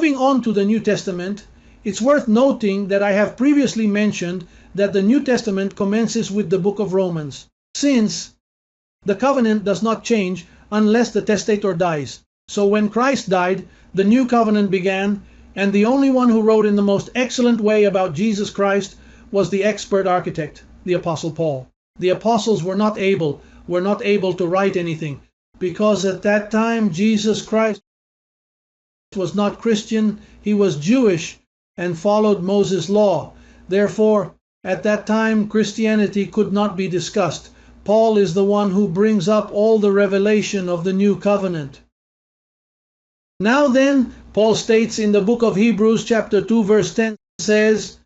moving on to the New Testament, it's worth noting that I have previously mentioned that the New Testament commences with the book of Romans, since the covenant does not change unless the testator dies. So when Christ died, the new covenant began, and the only one who wrote in the most excellent way about Jesus Christ was the expert architect, the Apostle Paul. The apostles were not able to write anything, because at that time Jesus Christ was not Christian, he was Jewish and followed Moses' law. Therefore, at that time Christianity could not be discussed. Paul is the one who brings up all the revelation of the new covenant. Now then, Paul states in the book of Hebrews chapter 2 verse 10 says,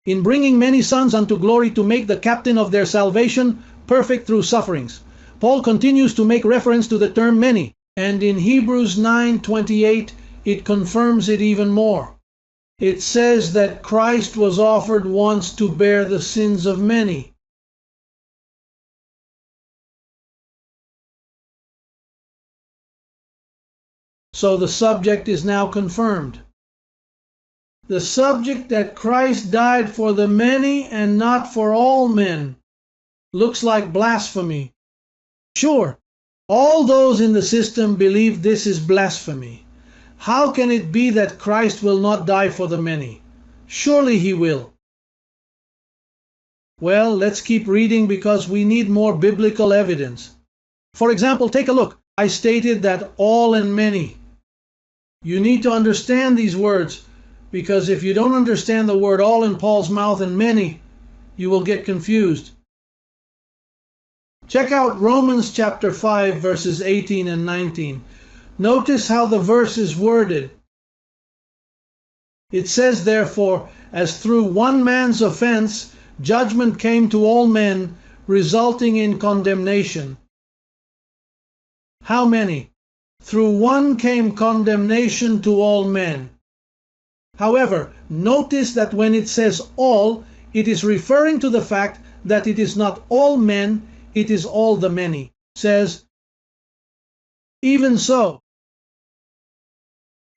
"In bringing many sons unto glory to make the captain of their salvation perfect through sufferings." Paul continues to make reference to the term many, and in Hebrews 9:28 it confirms it even more. It says that Christ was offered once to bear the sins of many. So the subject is now confirmed. The subject that Christ died for the many and not for all men looks like blasphemy. Sure, all those in the system believe this is blasphemy. How can it be that Christ will not die for the many? Surely he will. Well, let's keep reading because we need more biblical evidence. For example, take a look. I stated that all and many. You need to understand these words, because if you don't understand the word all in Paul's mouth and many, you will get confused. Check out Romans chapter 5 verses 18 and 19. Notice how the verse is worded. It says, "Therefore, as through one man's offense, judgment came to all men, resulting in condemnation." How many? Through one came condemnation to all men. However, notice that when it says all, it is referring to the fact that it is not all men, it is all the many. It says, "Even so,"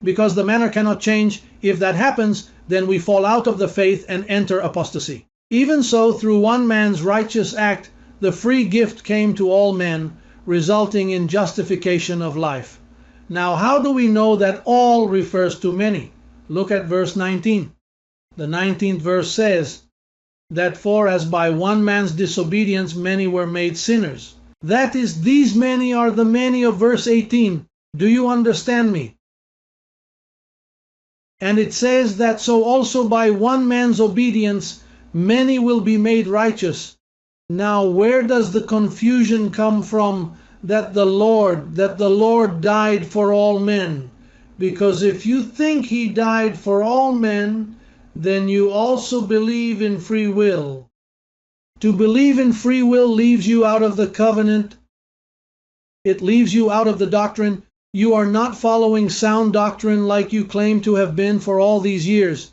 because the manner cannot change. If that happens, then we fall out of the faith and enter apostasy. "Even so, through one man's righteous act, the free gift came to all men, resulting in justification of life." Now, how do we know that all refers to many? Look at verse 19. The 19th verse says, "That for as by one man's disobedience many were made sinners." That is, these many are the many of verse 18. Do you understand me? And it says that so also by one man's obedience many will be made righteous. Now, where does the confusion come from that the Lord died for all men? Because if you think he died for all men, then you also believe in free will. To believe in free will leaves you out of the covenant. It leaves you out of the doctrine. You are not following sound doctrine like you claim to have been for all these years.